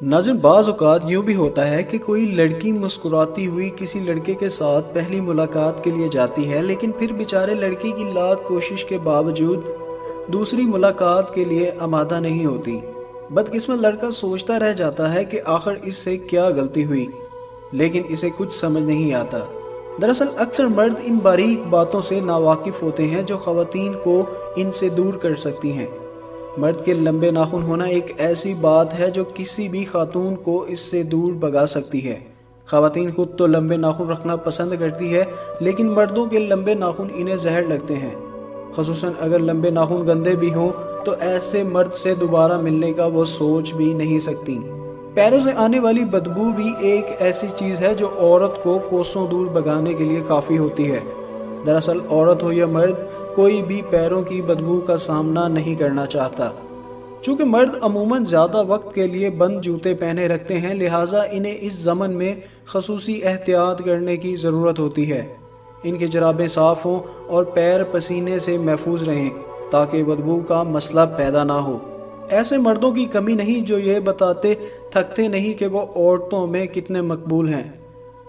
नाज़रीन, बाज़ औक़ात यूँ भी होता है कि कोई लड़की मुस्कुराती हुई किसी लड़के के साथ पहली मुलाकात के लिए जाती है, लेकिन फिर बेचारे लड़के की लाख कोशिश के बावजूद दूसरी मुलाकात के लिए आमादा नहीं होती। बदकिस्मत लड़का सोचता रह जाता है कि आखिर इससे क्या गलती हुई, लेकिन इसे कुछ समझ नहीं आता। दरअसल अक्सर मर्द इन बारीक बातों से नावाकिफ़ होते हैं जो ख़वातीन को इनसे दूर कर सकती हैं। मर्द के लंबे नाखून होना एक ऐसी बात है जो किसी भी खातून को इससे दूर भगा सकती है। ख़वातीन खुद तो लंबे नाखून रखना पसंद करती है, लेकिन मर्दों के लंबे नाखून इन्हें जहर लगते हैं। ख़ुसूसन अगर लंबे नाखून गंदे भी हों तो ऐसे मर्द से दोबारा मिलने का वो सोच भी नहीं सकती। पैरों से आने वाली बदबू भी एक ऐसी चीज़ है जो औरत को कोसों दूर भगाने के लिए काफ़ी होती है। दरअसल औरत हो या मर्द, कोई भी पैरों की बदबू का सामना नहीं करना चाहता। चूँकि मर्द अमूमन ज़्यादा वक्त के लिए बंद जूते पहने रखते हैं, लिहाजा इन्हें इस ज़मन में खसूसी एहतियात करने की ज़रूरत होती है। इनके जराबें साफ़ हों और पैर पसीने से महफूज रहें ताकि बदबू का मसला पैदा ना हो। ऐसे मर्दों की कमी नहीं जो ये बताते थकते नहीं कि वो औरतों में कितने मकबूल हैं।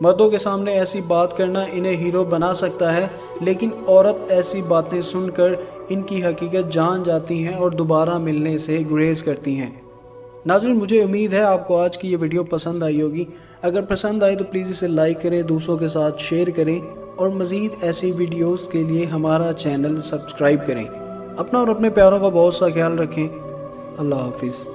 मर्दों के सामने ऐसी बात करना इन्हें हीरो बना सकता है, लेकिन औरत ऐसी बातें सुनकर इनकी हकीकत जान जाती हैं और दोबारा मिलने से गुरेज करती हैं। नाज़रीन, मुझे उम्मीद है आपको आज की ये वीडियो पसंद आई होगी। अगर पसंद आए तो प्लीज़ इसे लाइक करें, दूसरों के साथ शेयर करें और मज़ीद ऐसी वीडियोस के लिए हमारा चैनल सब्सक्राइब करें। अपना और अपने प्यारों का बहुत सा ख्याल रखें। अल्लाह हाफिज़।